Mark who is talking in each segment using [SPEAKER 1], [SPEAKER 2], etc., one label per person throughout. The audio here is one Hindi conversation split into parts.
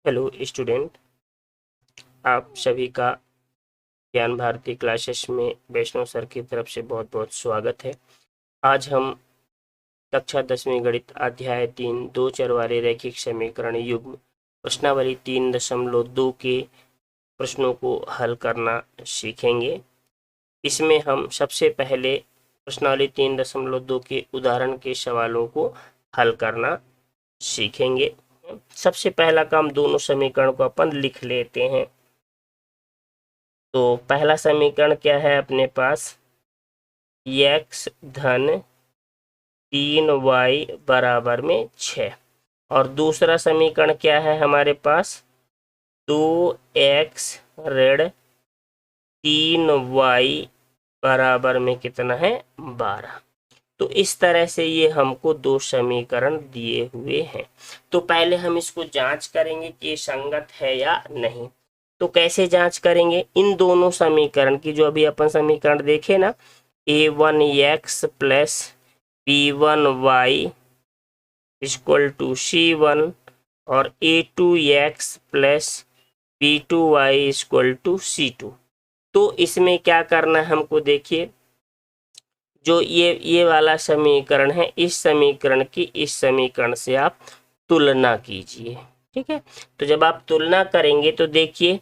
[SPEAKER 1] हेलो स्टूडेंट, आप सभी का ज्ञान भारती क्लासेस में वैष्णव सर की तरफ से बहुत बहुत स्वागत है। आज हम कक्षा 10वीं गणित अध्याय 3 दो चर वाले रैखिक समीकरण युग्म प्रश्नावली 3.2 के प्रश्नों को हल करना सीखेंगे। इसमें हम सबसे पहले प्रश्नावली 3.2 के उदाहरण के सवालों को हल करना सीखेंगे। सबसे पहला काम, दोनों समीकरण को अपन लिख लेते हैं। तो पहला समीकरण क्या है अपने पास, x धन 3y बराबर में 6। और दूसरा समीकरण क्या है हमारे पास, 2x ऋण 3y बराबर में कितना है, 12। तो इस तरह से ये हमको दो समीकरण दिए हुए हैं। तो पहले हम इसको जांच करेंगे कि ये संगत है या नहीं। तो कैसे जांच करेंगे, इन दोनों समीकरण की, जो अभी अपन समीकरण देखे ना, a1x plus b1y equal to c1 और a2x plus b2y equal to c2। तो इसमें क्या करना है हमको, देखिए जो ये वाला समीकरण है, इस समीकरण की इस समीकरण से आप तुलना कीजिए। ठीक है, तो जब आप तुलना करेंगे तो देखिए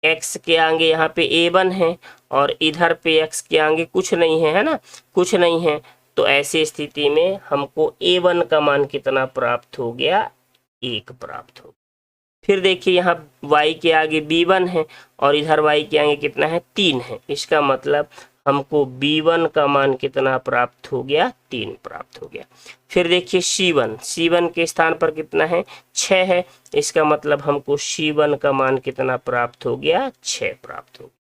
[SPEAKER 1] x के आगे यहाँ पे a1 है और इधर पे x के आगे कुछ नहीं है, है ना, कुछ नहीं है। तो ऐसी स्थिति में हमको a1 का मान कितना प्राप्त हो गया, 1 प्राप्त हो। फिर देखिए यहाँ y के आगे b1 है और इधर y के आगे कितना है, 3 है। इसका मतलब हमको b1 का मान कितना प्राप्त हो गया, 3 प्राप्त हो गया। फिर देखिए c1 के स्थान पर कितना है, 6 है। इसका मतलब हमको c1 का मान कितना प्राप्त हो गया, 6 प्राप्त हो गया।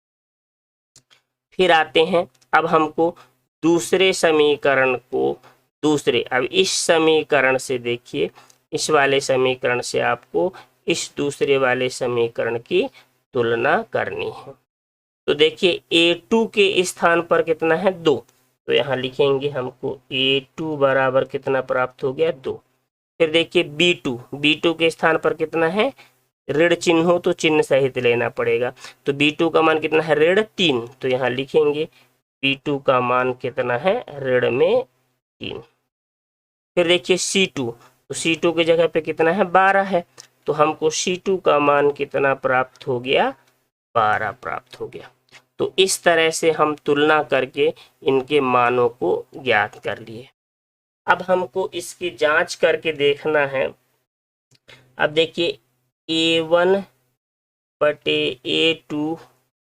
[SPEAKER 1] फिर आते हैं, अब हमको दूसरे समीकरण को, अब इस समीकरण से देखिए, इस वाले समीकरण से आपको इस दूसरे वाले समीकरण की तुलना करनी है। तो देखिए a2 के स्थान पर कितना है, 2। तो यहाँ लिखेंगे हमको a2 बराबर कितना प्राप्त हो गया, 2। फिर देखिए b2 के स्थान पर कितना है, ऋण चिन्ह हो तो चिन्ह सहित लेना पड़ेगा। तो b2 का मान कितना है, ऋण 3। तो यहाँ लिखेंगे b2 का मान कितना है, ऋण में 3। फिर देखिए c2, तो c2 की जगह पे कितना है, 12 है। तो हमको c2 का मान कितना प्राप्त हो गया, 12 प्राप्त हो गया। तो इस तरह से हम तुलना करके इनके मानों को ज्ञात कर लिए। अब हमको इसकी जांच करके देखना है। अब देखिए a1 बटे a2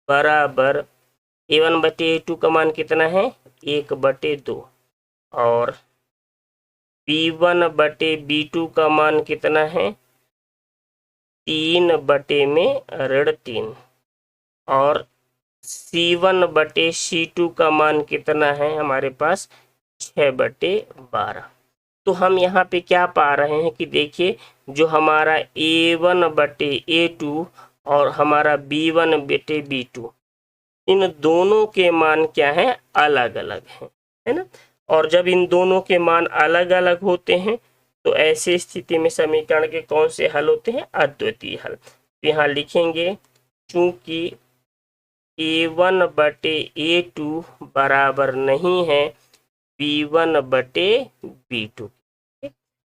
[SPEAKER 1] बराबर, a1 बटे a2 का मान कितना है, 1/2। और b1 बटे b2 का मान कितना है, 3/3। और c1 बटे c2 का मान कितना है हमारे पास, 6/12। तो हम यहाँ पे क्या पा रहे हैं कि देखिए जो हमारा a1 बटे a2 और हमारा b1 बटे b2, इन दोनों के मान क्या है, अलग अलग हैं, है ना। और जब इन दोनों के मान अलग अलग होते हैं तो ऐसी स्थिति में समीकरण के कौन से हल होते हैं, अद्वितीय हल। तो यहाँ लिखेंगे चूंकि a1 बटे a2 बराबर नहीं है b1 बटे b2।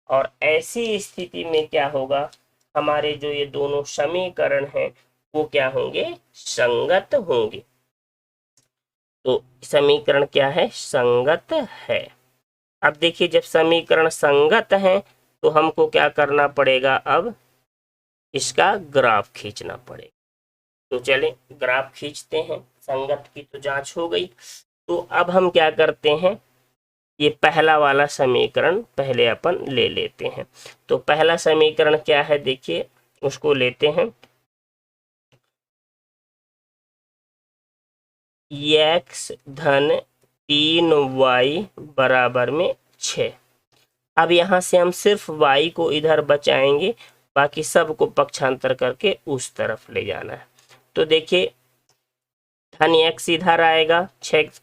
[SPEAKER 1] और ऐसी स्थिति में क्या होगा, हमारे जो ये दोनों समीकरण हैं वो क्या होंगे, संगत होंगे। तो समीकरण क्या है, संगत है। अब देखिए जब समीकरण संगत है तो हमको क्या करना पड़ेगा, अब इसका ग्राफ खींचना पड़ेगा। तो चलें ग्राफ खींचते हैं। संगत की तो जांच हो गई। तो अब हम क्या करते हैं, ये पहला वाला समीकरण पहले अपन ले लेते हैं। तो पहला समीकरण क्या है, देखिए उसको लेते हैं। x धन 3y बराबर में 6। अब यहाँ से हम सिर्फ y को इधर बचाएंगे, बाकी सब को पक्षांतर करके उस तरफ ले जाना है। तो देखिए धन x इधर आएगा 6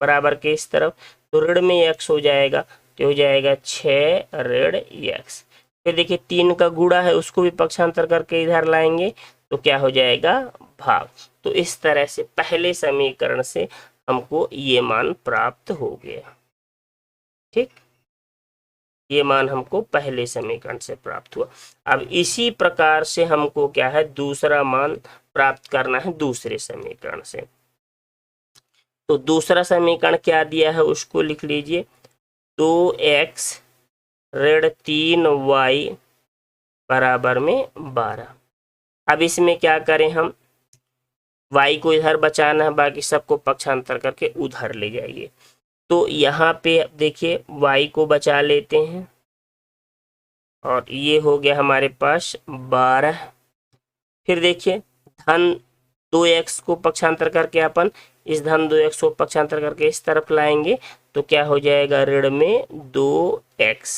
[SPEAKER 1] बराबर के इस तरफ, तो ऋण में x हो जाएगा, तो हो जाएगा 6 ऋण x। फिर देखिए 3 का गुणा है उसको भी पक्षांतर करके इधर लाएंगे तो क्या हो जाएगा भाग। तो इस तरह से पहले समीकरण से हमको ये मान प्राप्त हो गया। ठीक, ये मान हमको पहले समीकरण से प्राप्त हुआ। अब इसी प्रकार से हमको क्या है दूसरा मान प्राप्त करना है दूसरे समीकरण से। तो दूसरा समीकरण क्या दिया है उसको लिख लीजिए, 2x ऋण 3y बराबर में 12। अब इसमें क्या करें हम, y को इधर बचाना है, बाकी सबको पक्षांतर करके उधर ले जाइए। तो यहाँ पे देखिए y को बचा लेते हैं और ये हो गया हमारे पास 12। फिर देखिए धन 2x को पक्षांतर करके अपन इस धन 2x को पक्षांतर करके इस तरफ लाएंगे तो क्या हो जाएगा ऋण में 2x।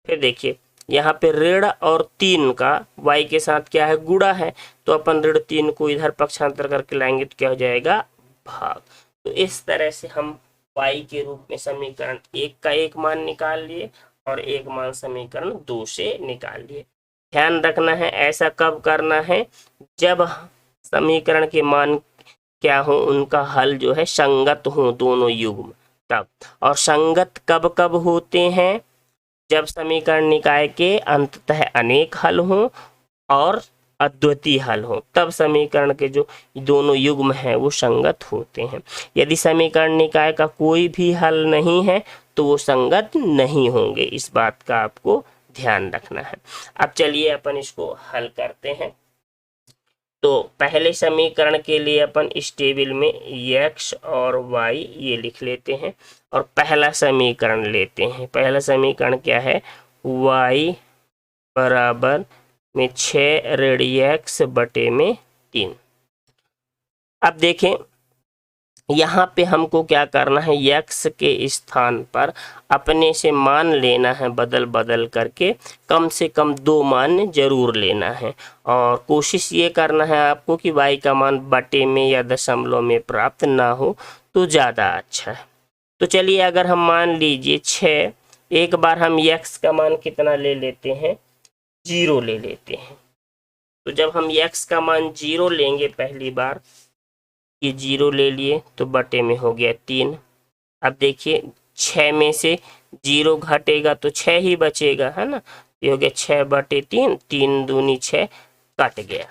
[SPEAKER 1] फिर देखिए यहाँ पे ऋण और 3 का y के साथ क्या है गुणा है, तो अपन ऋण 3 को इधर पक्षांतर करके लाएंगे तो क्या हो जाएगा भाग। तो इस तरह से हम y के रूप में समीकरण 1 का एक मान निकाल लिए और एक मान समीकरण 2 से निकाल लिए। ध्यान रखना है ऐसा कब करना है, जब समीकरण के मान क्या हो उनका हल जो है संगत हो दोनों युग्म तब। और संगत कब कब होते हैं, जब समीकरण निकाय के अंततः अनेक हल हों और अद्वितीय हल हो, तब समीकरण के जो दोनों युग्म हैं वो संगत होते हैं। यदि समीकरण निकाय का कोई भी हल नहीं है तो वो संगत नहीं होंगे, इस बात का आपको ध्यान रखना है। अब चलिए अपन इसको हल करते हैं। तो पहले समीकरण के लिए अपन इस टेबल में x और y ये लिख लेते हैं और पहला समीकरण लेते हैं। पहला समीकरण क्या है, y बराबर में 6 ऋण x बटे में 3। अब देखें यहाँ पे हमको क्या करना है, x के स्थान पर अपने से मान लेना है बदल बदल करके, कम से कम 2 मान जरूर लेना है और कोशिश ये करना है आपको कि y का मान बटे में या दशमलव में प्राप्त ना हो तो ज़्यादा अच्छा है। तो चलिए अगर हम मान लीजिए 6, एक बार हम x का मान कितना ले लेते हैं 0 ले लेते हैं। तो जब हम x का मान 0 लेंगे पहली बार, ये 0 ले लिए तो बटे में हो गया 3। अब देखिए 6 में से 0 घटेगा तो 6 ही बचेगा है ना, ये हो गया 6 बटे 3, 3 दूनी 6 कट गया।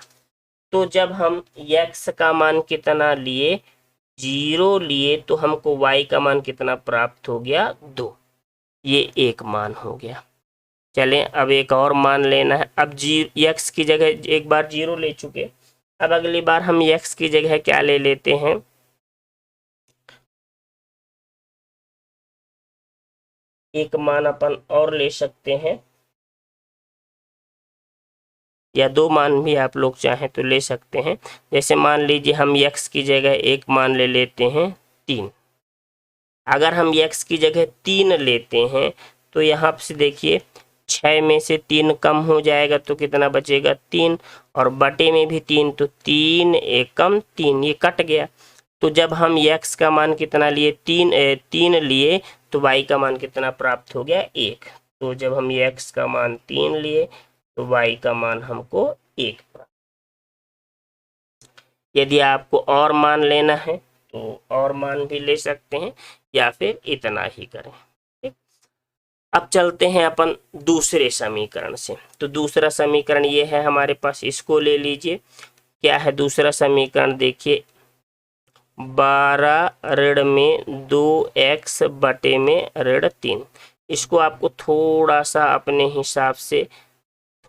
[SPEAKER 1] तो जब हम x का मान कितना लिए 0 लिए तो हमको y का मान कितना प्राप्त हो गया 2, ये एक मान हो गया। चलें अब एक और मान लेना है। अब x की जगह एक बार 0 ले चुके, अब अगली बार हम x की जगह क्या ले लेते हैं, एक मान अपन और ले सकते हैं या 2 मान भी आप लोग चाहें तो ले सकते हैं। जैसे मान लीजिए हम x की जगह एक मान ले लेते हैं 3। अगर हम x की जगह 3 लेते हैं तो यहाँ से देखिए 6 में से 3 कम हो जाएगा तो कितना बचेगा 3, और बटे में भी 3 तो 3 एक कम 3, ये कट गया। तो जब हम x का मान कितना लिए 3 लिए तो y का मान कितना प्राप्त हो गया 1। तो जब हम x का मान 3 लिए तो y का मान हमको 1 प्राप्त। यदि आपको और मान लेना है तो और मान भी ले सकते हैं या फिर इतना ही करें। ठीक, अब चलते हैं अपन दूसरे समीकरण से। तो दूसरा समीकरण ये है हमारे पास, इसको ले लीजिए। क्या है दूसरा समीकरण, देखिए 12 ऋण में 2x बटे में ऋण 3। इसको आपको थोड़ा सा अपने हिसाब से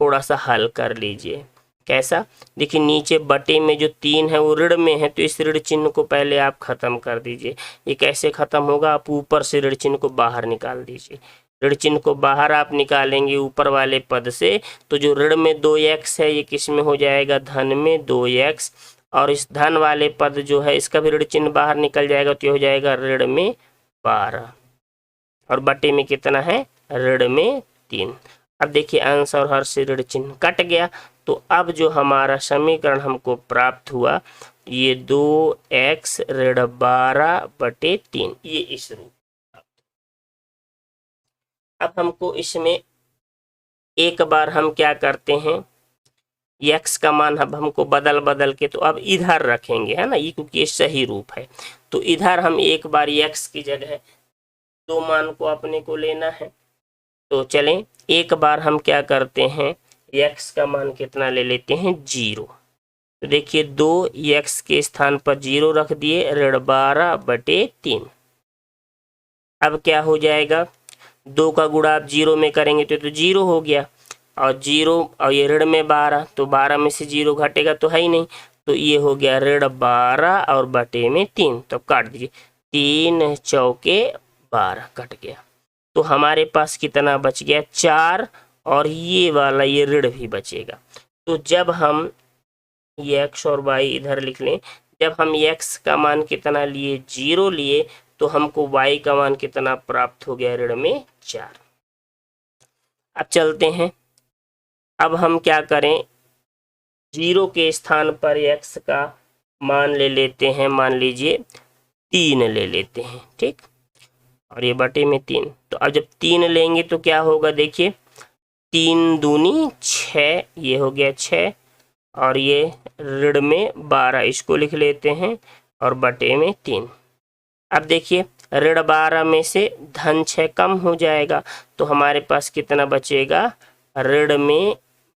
[SPEAKER 1] थोड़ा सा हल कर लीजिए। कैसा, देखिए नीचे बटे में जो 3 है वो ऋण में है तो इस ऋण चिन्ह को पहले आप खत्म कर दीजिए। ये कैसे खत्म होगा, आप ऊपर से ऋण चिन्ह को बाहर निकाल दीजिए। ऋण चिन्ह को बाहर आप निकालेंगे ऊपर वाले पद से तो जो ऋण में 2x है ये किस में हो जाएगा धन में 2x, और इस धन वाले पद जो है इसका भी ऋण चिन्ह बाहर निकल जाएगा तो ये हो जाएगा ऋण में 12, और बटे में कितना है ऋण में 3। अब देखिए अंश और हर से ऋण चिन्ह कट गया। तो अब जो हमारा समीकरण हमको प्राप्त हुआ ये 2x ऋण 12 बटे 3, ये इस रूप। अब हमको इसमें एक बार हम क्या करते हैं, x का मान अब हमको बदल बदल के तो अब इधर रखेंगे, है ना, ये क्योंकि ये सही रूप है। तो इधर हम एक बार x की जगह दो मान को अपने को लेना है। तो चलें एक बार हम क्या करते हैं, x का मान कितना ले लेते हैं, 0। तो देखिए 2x के स्थान पर 0 रख दिए, ऋण 12/3। अब क्या हो जाएगा, 2 का गुणा आप 0 में करेंगे तो 0 हो गया, और 0 और ये ऋण में 12, तो 12 में से 0 घटेगा तो है ही नहीं, तो ये हो गया ऋण 12 और बटे में 3। तो काट दीजिए, 3 चौके 12 कट गया। तो हमारे पास कितना बच गया, 4, और ये वाला ये ऋण भी बचेगा। तो जब हम ये x और y इधर लिख लें, जब हम x का मान कितना लिए, 0 लिए, तो हमको y का मान कितना प्राप्त हो गया, ऋण में 4। अब चलते हैं, अब हम क्या करें, 0 के स्थान पर x का मान ले लेते हैं, मान लीजिए 3 ले लेते हैं, ठीक, और ये बटे में 3। तो अब जब 3 लेंगे तो क्या होगा, देखिए 3 दूनी 6, ये हो गया 6, और ये ऋण में 12 इसको लिख लेते हैं, और बटे में 3। अब देखिए ऋण 12 में से धन 6 कम हो जाएगा, तो हमारे पास कितना बचेगा, ऋण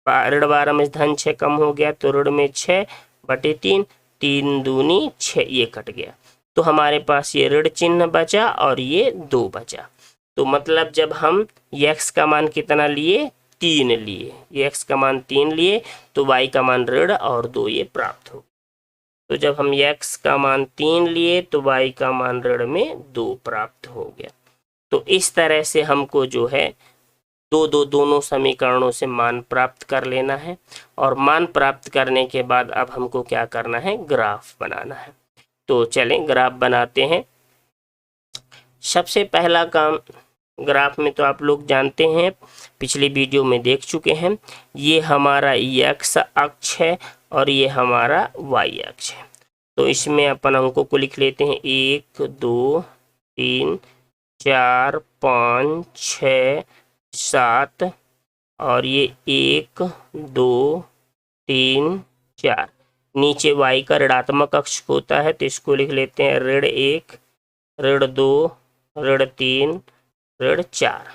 [SPEAKER 1] 12 में धन 6 कम हो गया, तो ऋण में 6/3, 3 दूनी 6, ये कट गया। तो हमारे पास ये ऋण चिन्ह बचा और ये 2 बचा। तो मतलब जब हम x का मान कितना लिए, 3 लिए, ये x का मान 3 लिए, तो y का मान ऋण और 2 ये प्राप्त हो। तो जब हम x का मान 3 लिए तो y का मान ऋण में 2 प्राप्त हो गया। तो इस तरह से हमको जो है दोनों समीकरणों से मान प्राप्त कर लेना है, और मान प्राप्त करने के बाद अब हमको क्या करना है, ग्राफ बनाना है। तो चलें ग्राफ बनाते हैं। सबसे पहला काम, ग्राफ में तो आप लोग जानते हैं, पिछली वीडियो में देख चुके हैं, ये हमारा x अक्ष है और ये हमारा y अक्ष है। तो इसमें अपन अंकों को लिख लेते हैं, 1 2 3 4 5 6 7, और ये 1 2 3 4। नीचे y का ऋणात्मक अक्ष होता है, तो इसको लिख लेते हैं ऋण 1 ऋण 2 ऋण 3 ऋण 4।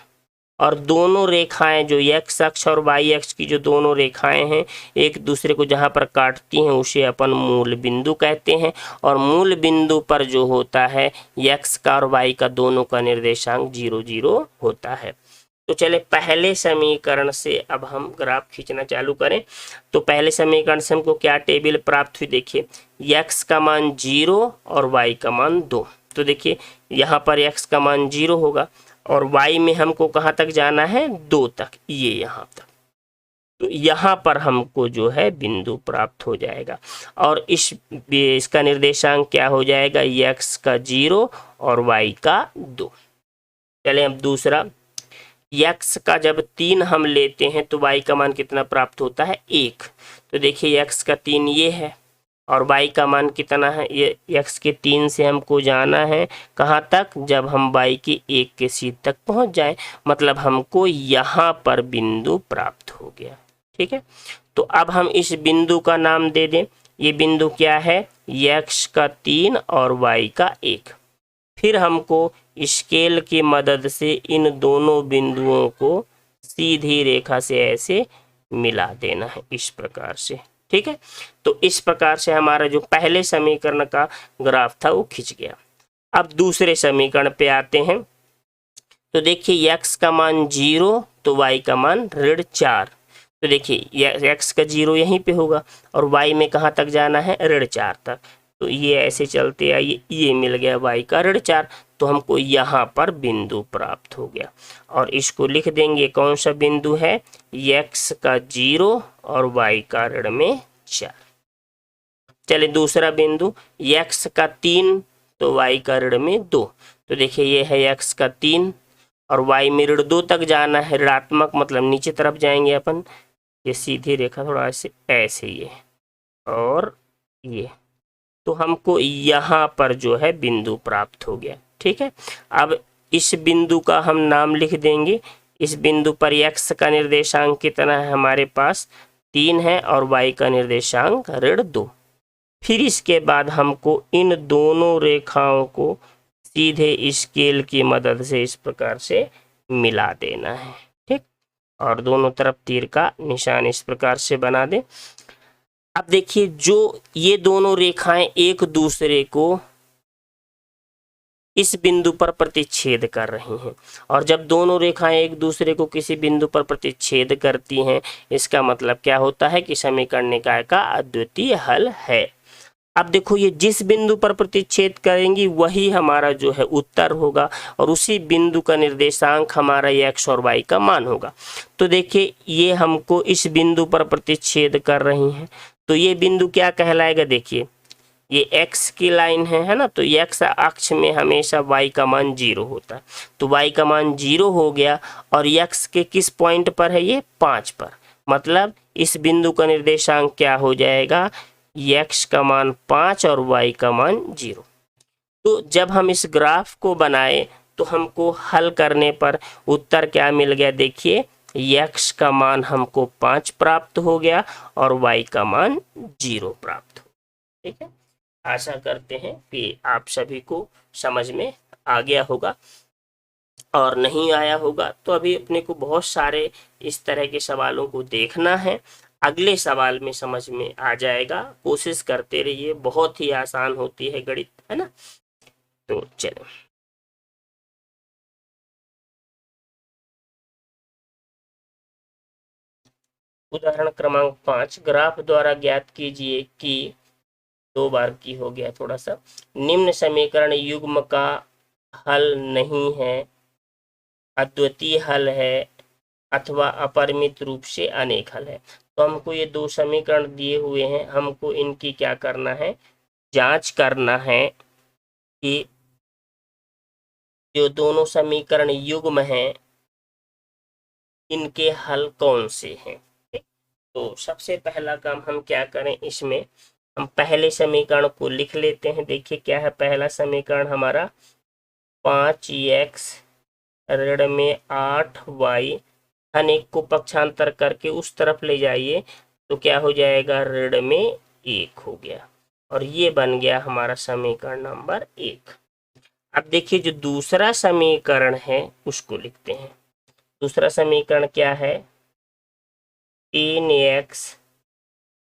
[SPEAKER 1] और दोनों रेखाएं जो x अक्ष और y अक्ष की जो दोनों रेखाएं हैं, एक दूसरे को जहां पर काटती हैं उसे अपन मूल बिंदु कहते हैं, और मूल बिंदु पर जो होता है x का और y का दोनों का निर्देशांक 0 0 होता है। तो चले पहले समीकरण से अब हम ग्राफ खींचना चालू करें। तो पहले समीकरण से हमको क्या टेबल प्राप्त हुई, देखिए x का मान 0 और y का मान 2। तो देखिए यहाँ पर x का मान 0 होगा, और y में हमको कहाँ तक जाना है, 2 तक, ये यहाँ तक। तो यहाँ पर हमको जो है बिंदु प्राप्त हो जाएगा, और इसका निर्देशांक क्या हो जाएगा, x का 0 और y का 2। चले अब दूसरा, x का जब 3 हम लेते हैं तो y का मान कितना प्राप्त होता है, 1। तो देखिए x का 3 ये है, और y का मान कितना है, ये x के 3 से हमको जाना है कहाँ तक, जब हम y की 1 के सीध तक पहुँच जाए, मतलब हमको यहाँ पर बिंदु प्राप्त हो गया। ठीक है, तो अब हम इस बिंदु का नाम दे दें, ये बिंदु क्या है, x का 3 और y का 1। फिर हमको स्केल की मदद से इन दोनों बिंदुओं को सीधी रेखा से ऐसे मिला देना है, इस प्रकार से। ठीक है, तो इस प्रकार से हमारा जो पहले समीकरण का ग्राफ था वो खिंच गया। अब दूसरे समीकरण पे आते हैं। तो देखिए x का मान 0 तो y का मान ऋण 4। तो देखिए x का 0 यहीं पे होगा, और y में कहाँ तक जाना है, ऋण 4 तक। तो ये ऐसे चलते आइए, ये मिल गया y का ऋण 4। तो हमको यहाँ पर बिंदु प्राप्त हो गया, और इसको लिख देंगे, कौन सा बिंदु है, x का 0 और y का ऋण में 4। चलिए दूसरा बिंदु, x का 3 तो y का ऋण में 2। तो देखिए ये है x का 3 और y में ऋण 2 तक जाना है, ऋणात्मक मतलब नीचे तरफ जाएंगे अपन, ये सीधी रेखा थोड़ा ऐसे ये और ये, तो हमको यहाँ पर जो है बिंदु प्राप्त हो गया। ठीक है, अब इस बिंदु का हम नाम लिख देंगे इस बिंदु पर x का निर्देशांक कितना है हमारे पास 3 है और y का निर्देशांक -2। फिर इसके बाद हमको इन दोनों रेखाओं को सीधे स्केल की मदद से इस प्रकार से मिला देना है, ठीक। और दोनों तरफ तीर का निशान इस प्रकार से बना दें। अब देखिए जो ये दोनों रेखाएं एक दूसरे को इस बिंदु पर प्रतिच्छेद कर रही हैं, और जब दोनों रेखाएं एक दूसरे को किसी बिंदु पर प्रतिच्छेद करती हैं, इसका मतलब क्या होता है कि समीकरण निकाय का अद्वितीय हल है। अब देखो ये जिस बिंदु पर प्रतिच्छेद करेंगी वही हमारा जो है उत्तर होगा, और उसी बिंदु का निर्देशांक हमारा x और y का मान होगा। तो देखिए ये हमको इस बिंदु पर प्रतिच्छेद कर रही हैं, तो ये बिंदु क्या कहलाएगा, देखिए ये x की लाइन है ना, तो x अक्ष में हमेशा y का मान 0 होता है, तो y का मान 0 हो गया, और x के किस पॉइंट पर है, ये 5 पर, मतलब इस बिंदु का निर्देशांक क्या हो जाएगा, x का मान 5 और y का मान 0। तो जब हम इस ग्राफ को बनाए तो हमको हल करने पर उत्तर क्या मिल गया, देखिए x का मान हमको 5 प्राप्त हो गया और y का मान 0 प्राप्त हो। ठीक है, आशा करते हैं कि आप सभी को समझ में आ गया होगा, और नहीं आया होगा तो अभी अपने को बहुत सारे इस तरह के सवालों को देखना है, अगले सवाल में समझ में आ जाएगा। कोशिश करते रहिए, बहुत ही आसान होती है गणित, है ना। तो चलो उदाहरण क्रमांक 5, ग्राफ द्वारा ज्ञात कीजिए कि 2 बार की हो गया थोड़ा सा, निम्न समीकरण युग्म का हल नहीं है, अद्वितीय हल है अथवा अपरिमित रूप से अनेक हल है। तो हमको ये 2 समीकरण दिए हुए हैं, हमको इनकी क्या करना है, जांच करना है कि जो दोनों समीकरण युग्म हैं इनके हल कौन से हैं। तो सबसे पहला काम हम क्या करें, इसमें हम पहले समीकरण को लिख लेते हैं। देखिए क्या है पहला समीकरण हमारा, 5x ऋण में 8y, अनेक को पक्षांतर करके उस तरफ ले जाइए तो क्या हो जाएगा, ऋण में 1 हो गया, और ये बन गया हमारा समीकरण नंबर 1। अब देखिए जो दूसरा समीकरण है उसको लिखते हैं। दूसरा समीकरण क्या है, 3x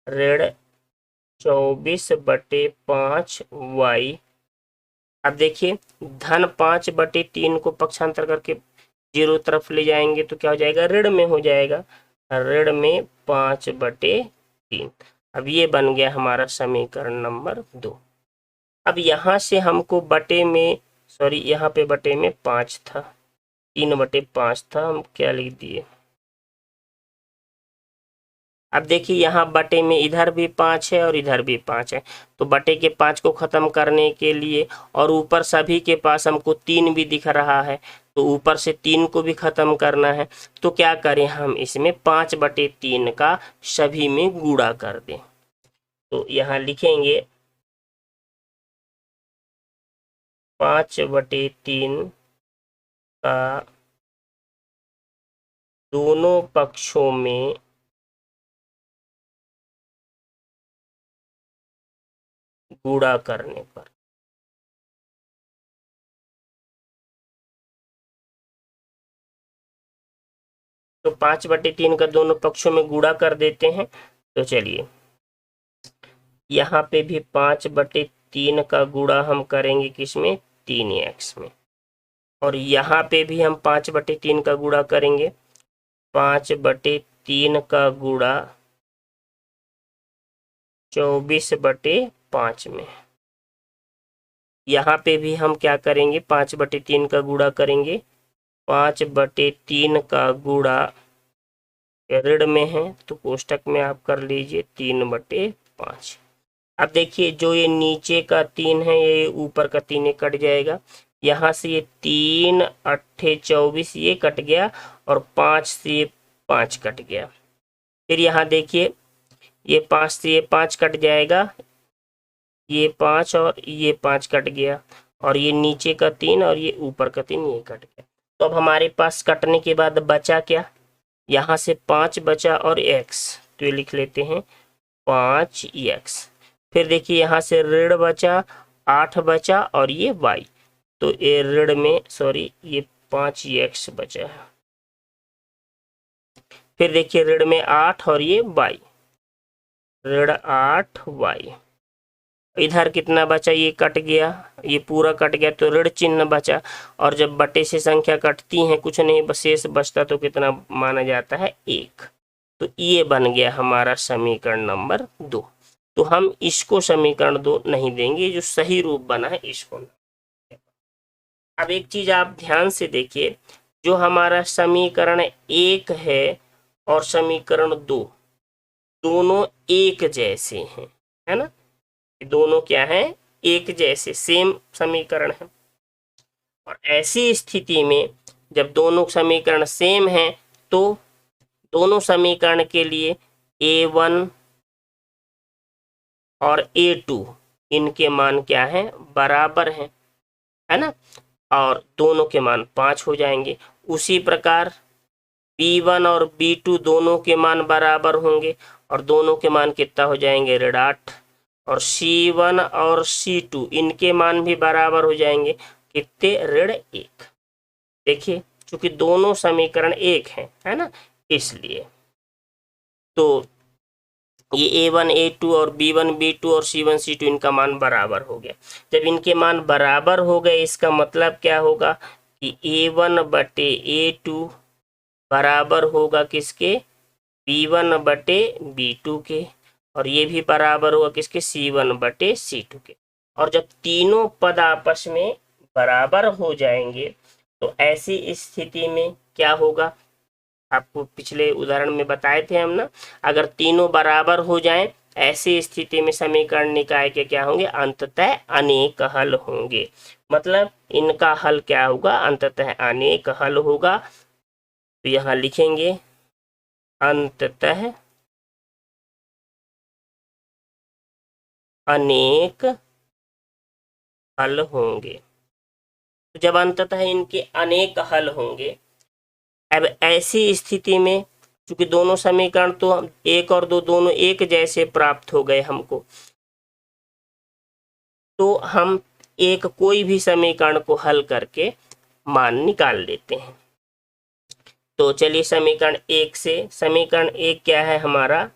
[SPEAKER 1] ऋण 24/5y। अब देखिए धन 5/3 को पक्षांतर करके 0 तरफ ले जाएंगे तो क्या हो जाएगा, ऋण में हो जाएगा, ऋण में 5/3। अब ये बन गया हमारा समीकरण नंबर 2। अब यहाँ से हमको बटे में, सॉरी यहाँ पे बटे में 5 था, 3/5 था, हम क्या लिख दिए। अब देखिए यहाँ बटे में इधर भी 5 है और इधर भी 5 है, तो बटे के 5 को खत्म करने के लिए, और ऊपर सभी के पास हमको 3 भी दिख रहा है, तो ऊपर से 3 को भी खत्म करना है, तो क्या करें हम इसमें 5/3 का सभी में गुणा कर दें। तो यहाँ लिखेंगे 5/3 का दोनों पक्षों में गुणा करने पर, तो 5/3 का दोनों पक्षों में गुणा कर देते हैं। तो चलिए यहाँ पे भी 5/3 का गुणा हम करेंगे किसमें, 3x में, और यहाँ पे भी हम 5/3 का गुणा करेंगे, 5/3 का गुणा 24/5 में। यहाँ पे भी हम क्या करेंगे, 5/3 का गुणा करेंगे, 5/3 का गुणा ऋण में है तो कोष्टक में आप कर लीजिए 3/5। अब देखिए जो ये नीचे का 3 है ये ऊपर का 3 ये कट जाएगा, यहाँ से ये 3 8 24 ये कट गया, और 5 से ये 5 कट गया। फिर यहाँ देखिए ये 5 से ये 5 कट जाएगा, ये 5 और ये 5 कट गया, और ये नीचे का 3 और ये ऊपर का 3 ये कट गया। तो अब हमारे पास कटने के बाद बचा क्या, यहाँ से 5 बचा और x, तो ये लिख लेते हैं 5x। फिर देखिए यहाँ से ऋण बचा, 8 बचा और ये y, तो ये ऋण में सॉरी ये 5x बचा है। फिर देखिए ऋण में 8 और ये y, ऋण 8y। इधर कितना बचा, ये कट गया, ये पूरा कट गया तो ऋण चिन्ह बचा। और जब बटे से संख्या कटती हैं कुछ नहीं शेष बचता तो कितना माना जाता है, 1। तो ये बन गया हमारा समीकरण नंबर 2। तो हम इसको समीकरण 2 नहीं देंगे, जो सही रूप बना है इसको। अब एक चीज आप ध्यान से देखिए, जो हमारा समीकरण 1 है और समीकरण 2 दोनों एक जैसे हैं, है ना, दोनों क्या है, एक जैसे सेम समीकरण है। और ऐसी स्थिति में जब दोनों समीकरण सेम हैं तो दोनों समीकरण के लिए a1 और a2 इनके मान क्या है, बराबर हैं, है ना, और दोनों के मान 5 हो जाएंगे। उसी प्रकार b1 और b2 दोनों के मान बराबर होंगे और दोनों के मान कितना हो जाएंगे, ऋण 8। और c1 और c2 इनके मान भी बराबर हो जाएंगे, कितने, ऋण 1। देखिए चूंकि दोनों समीकरण एक हैं, है ना, इसलिए तो ये a1 a2 और b1 b2 और c1 c2 इनका मान बराबर हो गया। जब इनके मान बराबर हो गए इसका मतलब क्या होगा कि a1 बटे a2 बराबर होगा किसके, b1 बटे b2 के, और ये भी बराबर होगा किसके, c1 बटे c2 के। और जब तीनों पद आपस में बराबर हो जाएंगे तो ऐसी स्थिति में क्या होगा, आपको पिछले उदाहरण में बताए थे हम ना, अगर तीनों बराबर हो जाएं ऐसी स्थिति में समीकरण निकाय के क्या होंगे, अंततः अनेक हल होंगे। मतलब इनका हल क्या होगा, अंततः अनेक हल होगा। तो यहाँ लिखेंगे अंततः अनेक हल होंगे। तो जब अंततः इनके अनेक हल होंगे, अब ऐसी स्थिति में चूंकि दोनों समीकरण तो 1 और 2 दोनों एक जैसे प्राप्त हो गए हमको, तो हम एक कोई भी समीकरण को हल करके मान निकाल लेते हैं। तो चलिए समीकरण 1 से, समीकरण 1 क्या है हमारा,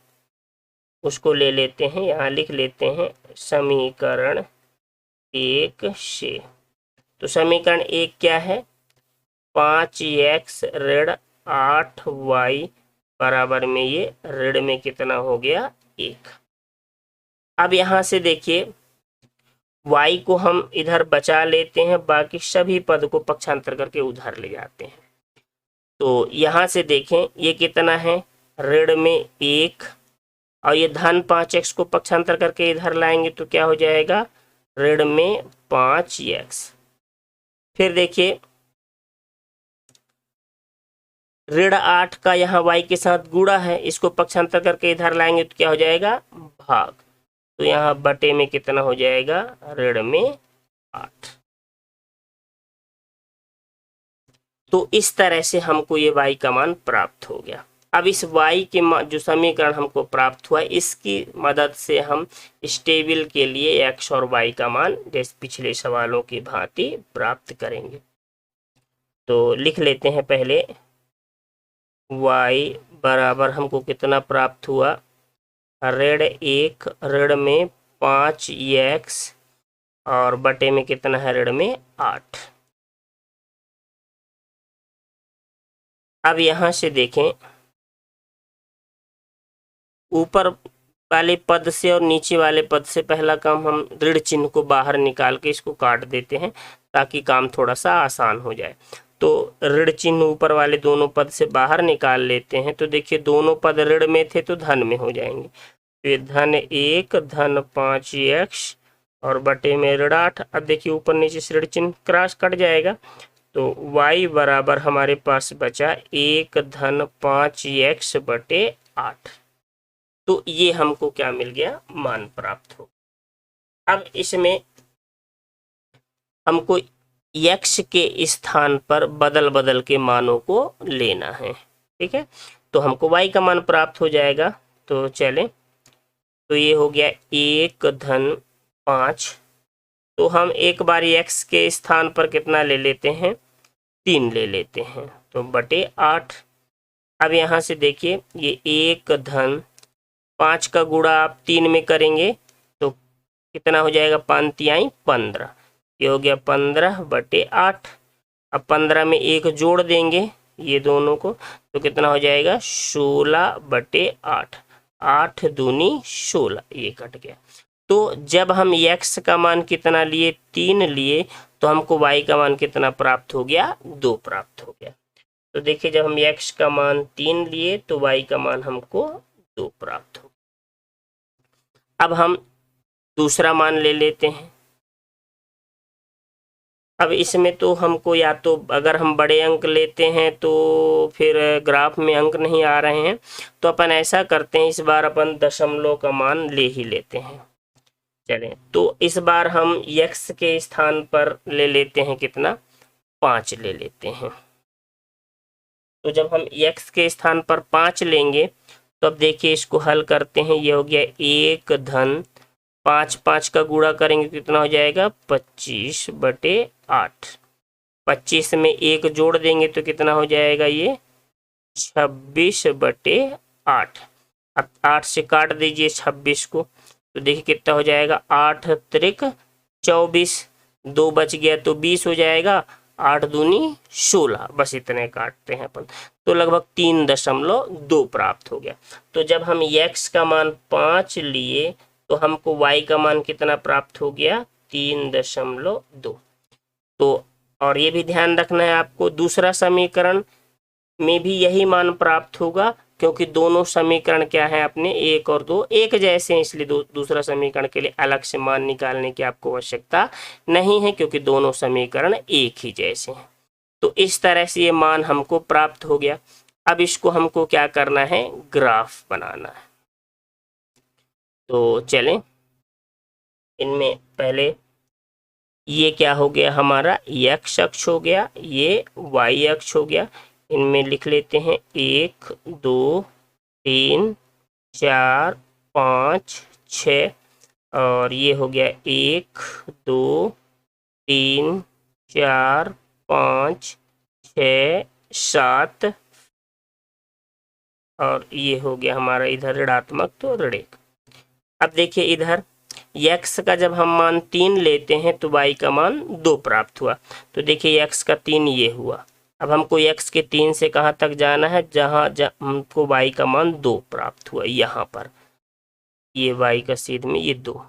[SPEAKER 1] उसको ले लेते हैं, यहाँ लिख लेते हैं समीकरण 1 से। तो समीकरण 1 क्या है, 5x ऋण 8y बराबर में ये ऋण में कितना हो गया, 1। अब यहां से देखिए y को हम इधर बचा लेते हैं, बाकी सभी पद को पक्षांतर करके उधर ले जाते हैं। तो यहां से देखें ये कितना है, ऋण में 1, और ये धन 5x को पक्षांतर करके इधर लाएंगे तो क्या हो जाएगा, ऋण में 5x। फिर देखिए ऋण 8 का यहाँ y के साथ गुणा है, इसको पक्षांतर करके इधर लाएंगे तो क्या हो जाएगा, भाग। तो यहाँ बटे में कितना हो जाएगा, ऋण में 8। तो इस तरह से हमको ये y का मान प्राप्त हो गया। अब इस y के जो समीकरण हमको प्राप्त हुआ इसकी मदद से हम इस टेबल के लिए x और y का मान जैसे पिछले सवालों की भांति प्राप्त करेंगे। तो लिख लेते हैं पहले, y बराबर हमको कितना प्राप्त हुआ, ऋण 1 ऋण में 5x और बटे में कितना है, ऋण में 8। अब यहां से देखें ऊपर वाले पद से और नीचे वाले पद से पहला काम हम ऋण चिन्ह को बाहर निकाल के इसको काट देते हैं ताकि काम थोड़ा सा आसान हो जाए। तो ऋण चिन्ह ऊपर वाले दोनों पद से बाहर निकाल लेते हैं, तो देखिए दोनों पद ऋण में थे तो धन में हो जाएंगे। तो धन 1 धन 5x और बटे में ऋण 8। अब देखिए ऊपर नीचे से ऋण चिन्ह क्रॉस कट जाएगा, तो y बराबर हमारे पास बचा 1 धन 5x बटे 8। तो ये हमको क्या मिल गया, मान प्राप्त हो। अब इसमें हमको x के स्थान पर बदल बदल के मानों को लेना है। ठीक है, तो हमको y का मान प्राप्त हो जाएगा। तो चलें, तो ये हो गया 1 धन 5। तो हम एक बार x के स्थान पर कितना ले लेते हैं, 3 ले लेते हैं, तो बटे 8। अब यहाँ से देखिए, ये 1 धन 5 का गुणा आप 3 में करेंगे तो कितना हो जाएगा, 5 तिहाई 15। ये हो गया 15 बटे 8। अब 15 में 1 जोड़ देंगे ये दोनों को, तो कितना हो जाएगा, 16 बटे 8। 8 दूनी 16, ये कट गया। तो जब हम x का मान कितना लिए, 3 लिए, तो हमको y का मान कितना प्राप्त हो गया, 2 प्राप्त हो गया। तो देखिए, जब हम x का मान 3 लिए तो y का मान हमको 2 प्राप्त हो। अब हम दूसरा मान ले लेते हैं। अब इसमें तो हमको, या तो अगर हम बड़े अंक लेते हैं तो फिर ग्राफ में अंक नहीं आ रहे हैं, तो अपन ऐसा करते हैं, इस बार अपन दशमलव का मान ले ही लेते हैं। चलें, तो इस बार हम x के स्थान पर ले लेते हैं कितना, 5 ले लेते हैं। तो जब हम x के स्थान पर 5 लेंगे तो अब देखिए इसको हल करते हैं। ये हो गया 1 धन 5, 5 का गुणा करेंगे कितना हो जाएगा, 25 बटे 8। 25 में 1 जोड़ देंगे तो कितना हो जाएगा, ये 26 बटे 8। अब 8 से काट दीजिए 26 को, तो देखिए कितना हो जाएगा, 8 त्रिक 24, 2 बच गया तो 20 हो जाएगा, 8 दूनी 16, बस इतने काटते हैं अपन, तो लगभग 3.2 प्राप्त हो गया। तो जब हम x का मान 5 लिए तो हमको y का मान कितना प्राप्त हो गया, 3.2। तो और ये भी ध्यान रखना है आपको, दूसरा समीकरण में भी यही मान प्राप्त होगा, क्योंकि दोनों समीकरण क्या है अपने, 1 और 2 एक जैसे हैं, इसलिए दूसरा समीकरण के लिए अलग से मान निकालने की आपको आवश्यकता नहीं है, क्योंकि दोनों समीकरण एक ही जैसे हैं। तो इस तरह से ये मान हमको प्राप्त हो गया। अब इसको हमको क्या करना है, ग्राफ बनाना है। तो चलें, इनमें पहले ये क्या हो गया हमारा, x अक्ष हो गया, ये y अक्ष हो गया। इनमें लिख लेते हैं 1 2 3 4 5 6, और ये हो गया 1 2 3 4 5 6 7, और ये हो गया हमारा इधर ऋणात्मक, तो ऋण 1। अब देखिए इधर x का जब हम मान 3 लेते हैं तो y का मान 2 प्राप्त हुआ। तो देखिए x का 3 ये हुआ। अब हमको x के 3 से कहाँ तक जाना है, जहाँ हमको y का मान 2 प्राप्त हुआ, यहाँ पर ये y का सीध में ये 2,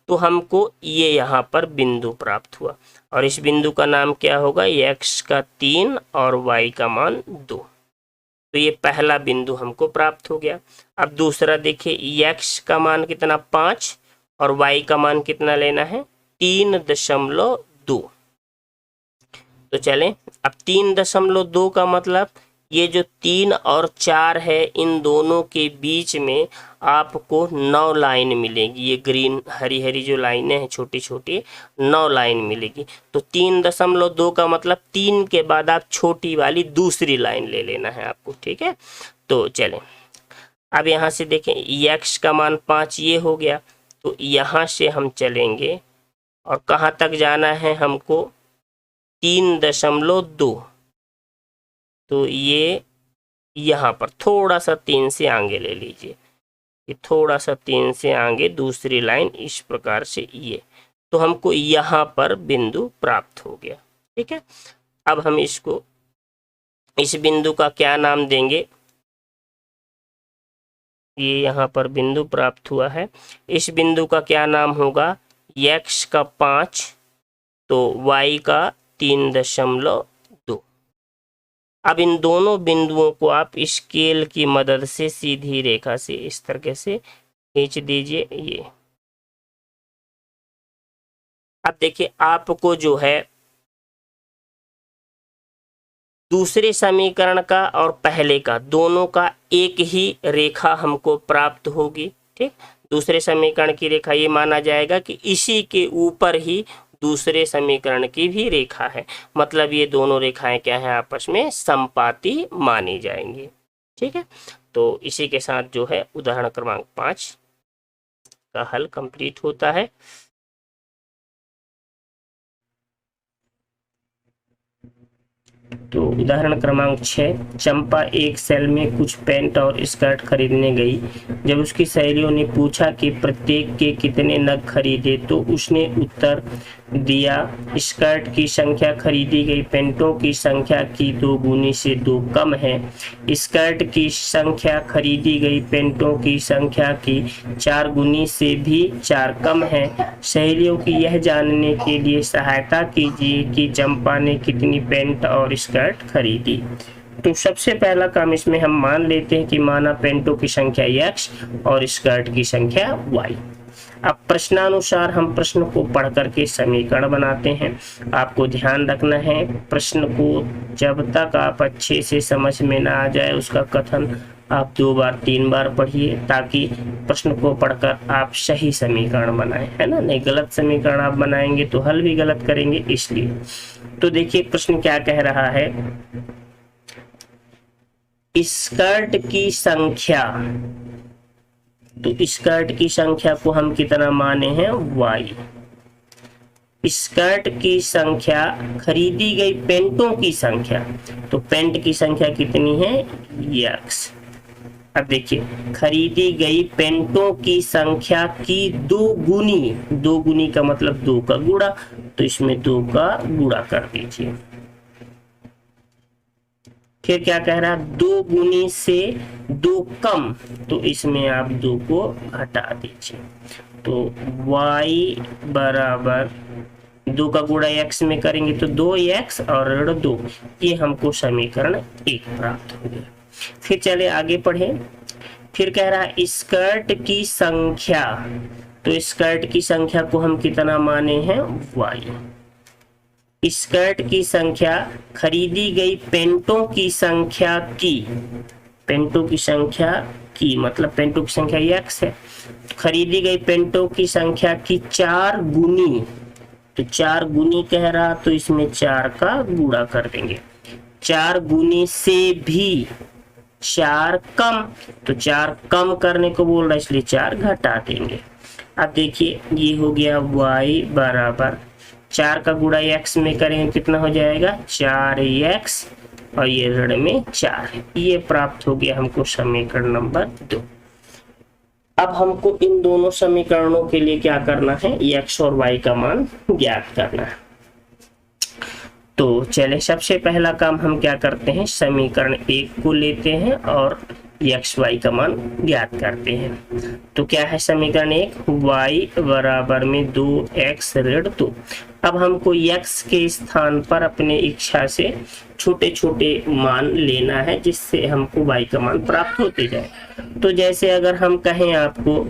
[SPEAKER 1] तो हमको ये यहाँ पर बिंदु प्राप्त हुआ, और इस बिंदु का नाम क्या होगा, x का 3 और y का मान 2। तो ये पहला बिंदु हमको प्राप्त हो गया। अब दूसरा देखिए, x का मान कितना, 5, और y का मान कितना लेना है, 3.2। तो चलें, अब 3.2 का मतलब ये जो 3 और 4 है, इन दोनों के बीच में आपको 9 लाइन मिलेगी। ये ग्रीन हरी हरी जो लाइनें हैं छोटी छोटी, 9 लाइन मिलेगी। तो 3.2 का मतलब 3 के बाद आप छोटी वाली दूसरी लाइन ले लेना है आपको, ठीक है। तो चलें, अब यहाँ से देखें, x का मान 5 ये हो गया, तो यहाँ से हम चलेंगे और कहाँ तक जाना है हमको, 3.2। तो ये यहाँ पर थोड़ा सा 3 से आगे ले लीजिए, ये थोड़ा सा 3 से आगे दूसरी लाइन इस प्रकार से, ये तो हमको यहाँ पर बिंदु प्राप्त हो गया, ठीक है। अब हम इसको, इस बिंदु का क्या नाम देंगे, ये यहाँ पर बिंदु प्राप्त हुआ है, इस बिंदु का क्या नाम होगा, x का 5 तो y का 3.2। अब इन दोनों बिंदुओं को आप स्केल की मदद से सीधी रेखा से इस तरीके से खींच दीजिए ये। अब देखिए, आपको जो है दूसरे समीकरण का और पहले का दोनों का एक ही रेखा हमको प्राप्त होगी, ठीक। दूसरे समीकरण की रेखा ये माना जाएगा कि इसी के ऊपर ही दूसरे समीकरण की भी रेखा है, मतलब ये दोनों रेखाएं क्या है, आपस में समपाती मानी जाएंगी। ठीक है, तो इसी के साथ जो है उदाहरण क्रमांक 5 का हल कंप्लीट होता है। तो उदाहरण क्रमांक 6, चंपा एक सेल में कुछ पैंट और स्कर्ट खरीदने गई। जब उसकी सहेलियों ने पूछा कि प्रत्येक के कितने नग खरीदे, तो उसने उत्तर दिया, स्कर्ट की संख्या खरीदी गई पैंटों की संख्या की 2 गुनी से 2 कम है। स्कर्ट की संख्या खरीदी गई पैंटों की संख्या की 4 गुनी से भी 4 कम है। सहेलियों की यह जानने के लिए सहायता कीजिए कि चंपा ने कितनी पैंट और स्कर्ट खरीदी। तो सबसे पहला काम इसमें हम मान लेते हैं कि माना पैंटों की संख्या x और स्कर्ट की संख्या y। अब प्रश्नानुसार हम प्रश्न को पढ़ करके समीकरण बनाते हैं। आपको ध्यान रखना है, प्रश्न को जब तक आप अच्छे से समझ में ना आ जाए उसका कथन आप 2 बार 3 बार पढ़िए, ताकि प्रश्न को पढ़कर आप सही समीकरण बनाएं, है ना। नहीं, गलत समीकरण आप बनाएंगे तो हल भी गलत करेंगे, इसलिए। तो देखिए प्रश्न क्या कह रहा है, स्कर्ट की संख्या, तो स्कर्ट की संख्या को हम कितना माने हैं, y। स्कर्ट की संख्या खरीदी गई पैंटों की संख्या, तो पैंट की संख्या कितनी है, x। अब देखिए, खरीदी गई पैंटों की संख्या की 2 गुनी, 2 गुनी का मतलब 2 का गुणा, तो इसमें 2 का गुणा कर दीजिए। फिर क्या कह रहा है, 2 गुनी से 2 कम, तो इसमें आप 2 को हटा दीजिए। तो y बराबर 2 का गुणा x में करेंगे तो 2x और ऋण 2, ये हमको समीकरण 1 प्राप्त हो गया। फिर चले आगे पढ़े। फिर कह रहा है स्कर्ट की संख्या, तो स्कर्ट की संख्या को हम कितना माने हैं, y। स्कर्ट की संख्या खरीदी गई पैंटों की संख्या की, पैंटों की संख्या की मतलब पैंटों की संख्या x है, खरीदी गई पैंटों की संख्या की 4 गुनी, तो 4 गुनी कह रहा, तो इसमें 4 का गुणा कर देंगे। 4 गुनी से भी 4 कम, तो 4 कम करने को बोल रहा है, इसलिए 4 घटा देंगे। अब देखिए ये हो गया y बराबर 4 का गुणा x में करेंगे कितना हो जाएगा, 4x, और ये ऋण में 4, ये प्राप्त हो गया हमको समीकरण नंबर 2। अब हमको इन दोनों समीकरणों के लिए क्या करना है, x और y का मान ज्ञात करना है। तो चले सबसे पहला काम हम क्या करते हैं, समीकरण 1 को लेते हैं और x y का मान ज्ञात करते हैं। तो क्या है समीकरण 1, y बराबर में 2x ऋण 2। अब हमको x के स्थान पर अपने इच्छा से छोटे छोटे मान लेना है, जिससे हमको y का मान प्राप्त होते जाए। तो जैसे अगर हम कहें आपको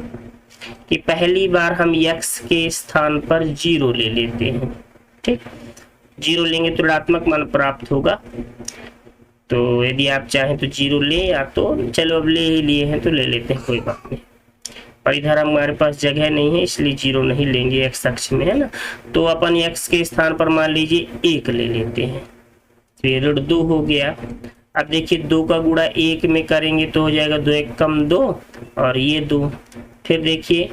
[SPEAKER 1] कि पहली बार हम x के स्थान पर 0 ले लेते हैं, ठीक, 0 लेंगे तो ऋणात्मक मान प्राप्त होगा। तो यदि आप चाहें तो 0 ले, या तो चलो अब ले ही लिए हैं तो ले लेते हैं, कोई बात नहीं। और इधर हमारे पास जगह नहीं है इसलिए 0 नहीं लेंगे, x अक्ष में है ना। तो अपन x के स्थान पर मान लीजिए 1 ले लेते हैं, तो ये ऋण 2 हो गया। अब देखिए 2 का गुणा 1 में करेंगे तो हो जाएगा 2 1 कम 2, और ये 2। फिर देखिए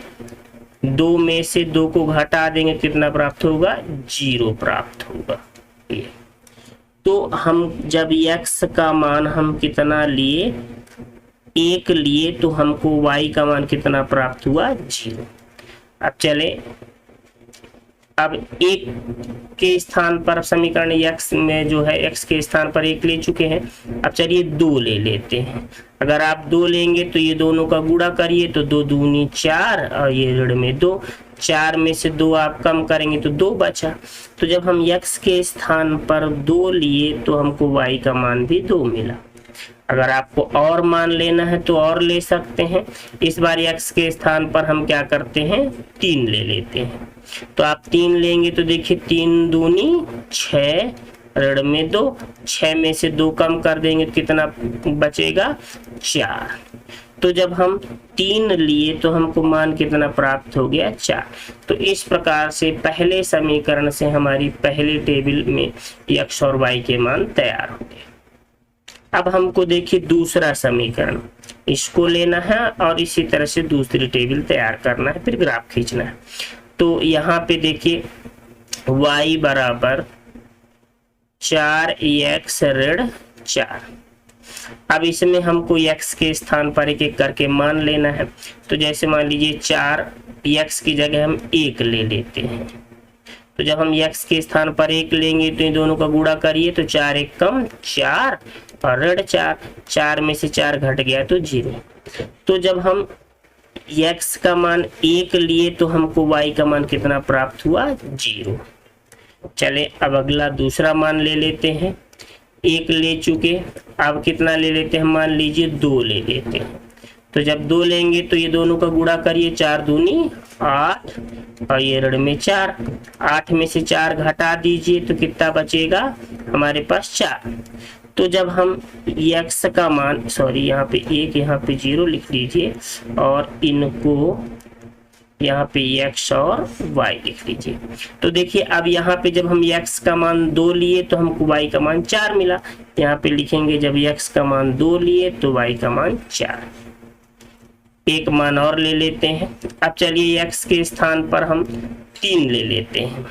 [SPEAKER 1] 2 में से 2 को घटा देंगे, कितना प्राप्त होगा, 0 प्राप्त होगा। तो हम जब x का मान हम कितना लिए, 1 लिए, तो हमको y का मान कितना प्राप्त हुआ, 0। अब चले, अब 1 के स्थान पर समीकरण x में जो है x के स्थान पर 1 ले चुके हैं। अब चलिए 2 ले लेते हैं। अगर आप 2 लेंगे तो ये दोनों का गुणा करिए, तो 2 दूनी 4, और ये ऋण में 2, 4 में से 2 आप कम करेंगे तो 2 बचा। तो जब हम x के स्थान पर 2 लिए तो हमको y का मान भी 2 मिला। अगर आपको और मान लेना है तो और ले सकते हैं। इस बार x के स्थान पर हम क्या करते हैं, 3 ले लेते हैं। तो आप 3 लेंगे तो देखिए 3 दूनी 6, ऋण में 2, 6 में से 2 कम कर देंगे तो कितना बचेगा 4। तो जब हम 3 लिए तो हमको मान कितना प्राप्त हो गया 4। तो इस प्रकार से पहले समीकरण से हमारी पहले टेबल में x और y के मान तैयार हो गए। अब हमको देखिए दूसरा समीकरण, इसको लेना है और इसी तरह से दूसरी टेबल तैयार करना है, फिर ग्राफ खींचना है। तो यहाँ पे देखिए y बराबर 4x ऋण 4। अब इसमें हमको x के स्थान पर एक एक करके मान लेना है। तो जैसे मान लीजिए 4, x की जगह हम 1 ले लेते हैं। तो जब हम x के स्थान पर 1 लेंगे तो इन दोनों का गुणा करिए तो 4 1 कम 4 और ऋण 4, 4 में से 4 घट गया तो 0। तो जब हम x का मान 1 लिए तो हमको y का मान कितना प्राप्त हुआ 0। चले अब अगला दूसरा मान ले लेते हैं। 1 ले चुके, अब कितना ले लेते हैं, मान लीजिए 2 ले लेते हैं। तो जब 2 लेंगे तो ये दोनों का गुणा करिए, 4 दूनी 8 और ये ऋण में 4, 8 में से 4 घटा दीजिए तो कितना बचेगा हमारे पास 4। तो जब हम x का मान, सॉरी यहाँ पे 1 यहाँ पे 0 लिख लीजिए और इनको यहाँ पे x और y लिख लीजिए। तो देखिए अब यहाँ पे जब हम x का मान 2 लिए तो हमको y का मान 4 मिला। यहाँ पे लिखेंगे जब x का मान 2 लिए तो y का मान 4। एक मान और ले लेते हैं। अब चलिए x के स्थान पर हम 3 ले लेते हैं।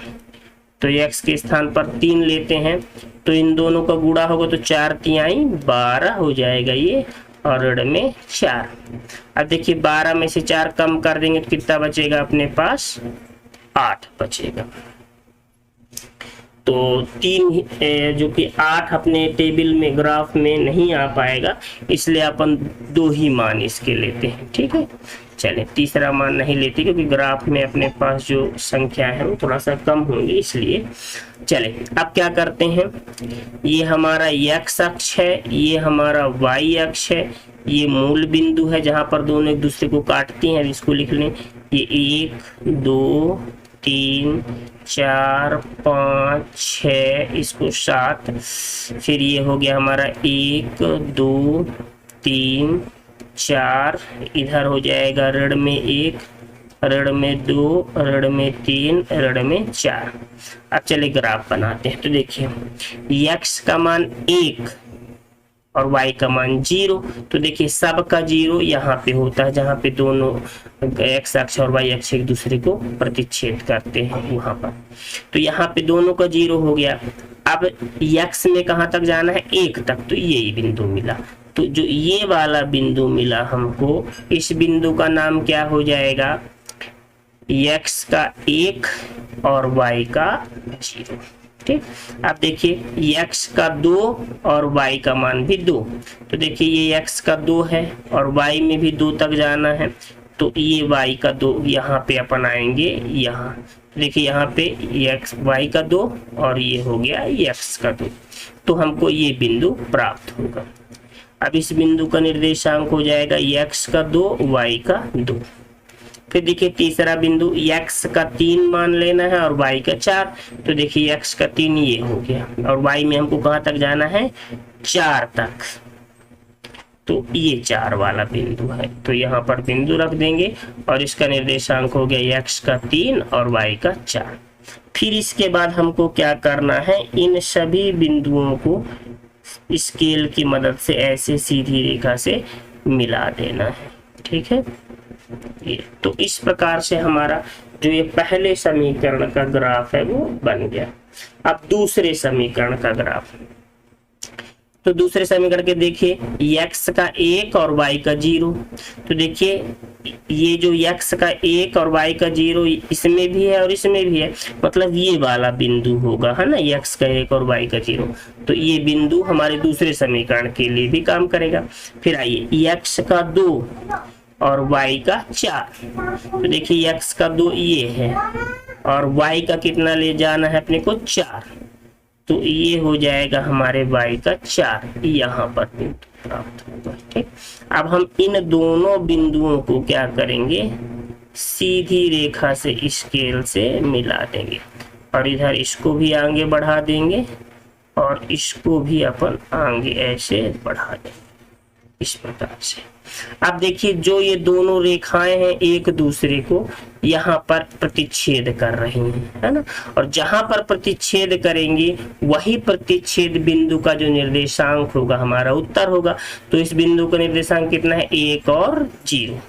[SPEAKER 1] तो x के स्थान पर 3 लेते हैं तो इन दोनों का गुणा होगा तो 4 तिहाई 12 हो जाएगा ये और ऋण में 4। अब देखिए 12 में से 4 कम कर देंगे तो कितना बचेगा अपने पास 8 बचेगा। तो 3 जो कि 8 अपने टेबल में ग्राफ में नहीं आ पाएगा, इसलिए अपन 2 ही मान इसके लेते हैं। ठीक है, चलें तीसरा मान नहीं लेते क्योंकि ग्राफ में अपने पास जो संख्या है वो थोड़ा सा कम होंगी, इसलिए चलें अब क्या करते हैं। ये हमारा x अक्ष है, ये हमारा y अक्ष है, ये मूल बिंदु है जहां पर दोनों एक दूसरे को काटती हैं। इसको लिख लें, ये 1 2 3 4 5 6, इसको 7, फिर ये हो गया हमारा 1 2 3 4, इधर हो जाएगा ऋण में 1 ऋण में 2 ऋण में 3 ऋण में 4। अब चले ग्राफ बनाते हैं। तो देखिए x का मान 1 और y का मान 0। तो देखिए सबका 0 यहाँ पे होता है जहाँ पे दोनों x अक्ष और y अक्ष एक दूसरे को प्रतिच्छेद करते हैं वहां पर। तो यहाँ पे दोनों का 0 हो गया। अब x में कहाँ तक जाना है 1 तक, तो यही बिंदु मिला। तो जो ये वाला बिंदु मिला हमको, इस बिंदु का नाम क्या हो जाएगा, x का 1 और y का 0। ठीक, अब देखिए x का 2 और y का मान भी 2। तो देखिए ये x का 2 है और y में भी 2 तक जाना है, तो ये y का 2 यहाँ पे अपन आएंगे यहाँ। तो देखिए यहाँ पे x y का 2 और ये हो गया x का 2। तो हमको ये बिंदु प्राप्त होगा। अब इस बिंदु का निर्देशांक हो जाएगा x का 2 y का 2। फिर देखिए तीसरा बिंदु x का 3 मान लेना है और y का 4। तो देखिए x का 3 ये हो गया और y में हमको कहाँ तक जाना है 4 तक। तो ये 4 वाला बिंदु है, तो यहाँ पर बिंदु रख देंगे और इसका निर्देशांक हो गया x का 3 और y का 4। फिर इसके बाद हमको क्या करना है, इन सभी बिंदुओं को स्केल की मदद से ऐसे सीधी रेखा से मिला देना है। ठीक है, ये तो इस प्रकार से हमारा जो ये पहले समीकरण का ग्राफ है वो बन गया। अब दूसरे समीकरण का ग्राफ, तो दूसरे समीकरण के देखिए x का 1 और y का 0। तो देखिए ये जो x का 1 और y का 0 इसमें भी है और इसमें भी है, मतलब ये वाला बिंदु होगा, है ना, x का 1 और y का 0। तो ये बिंदु हमारे दूसरे समीकरण के लिए भी काम करेगा। फिर आइए x का 2 और y का 4। तो देखिए x का 2 ये है और y का कितना ले जाना है अपने को 4। तो ये हो जाएगा हमारे y का 4, यहाँ पर बिंदु प्राप्त होगा। ठीक, अब हम इन दोनों बिंदुओं को क्या करेंगे, सीधी रेखा से स्केल से मिला देंगे और इधर इसको भी आगे बढ़ा देंगे और इसको भी अपन आगे ऐसे बढ़ा दें इस प्रकार से। अब देखिए जो ये दोनों रेखाएं हैं एक दूसरे को यहाँ पर प्रतिच्छेद कर रही हैं, है ना, और जहां पर प्रतिच्छेद करेंगे वही प्रतिच्छेद बिंदु का जो निर्देशांक होगा हमारा उत्तर होगा। तो इस बिंदु का निर्देशांक कितना है, 1 और 0।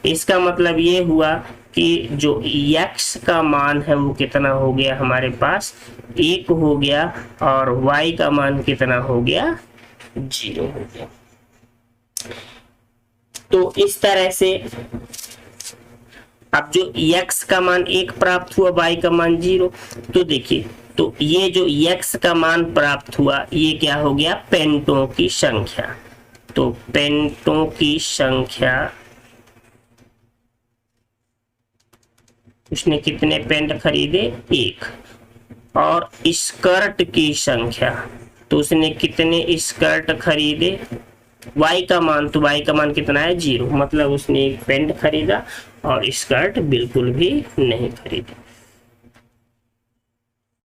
[SPEAKER 1] इसका मतलब ये हुआ कि जो x का मान है वो कितना हो गया हमारे पास 1 हो गया और y का मान कितना हो गया 0 हो गया। तो इस तरह से अब जो x का मान 1 प्राप्त हुआ, y का मान 0, तो देखिए तो ये जो x का मान प्राप्त हुआ ये क्या हो गया, पेंटों की संख्या। तो पेंटों की संख्या, उसने कितने पेंट खरीदे 1, और स्कर्ट की संख्या, तो उसने कितने स्कर्ट खरीदे, y का मान, तो y का मान कितना है 0, मतलब उसने एक पेंट खरीदा और स्कर्ट बिल्कुल भी नहीं खरीदी।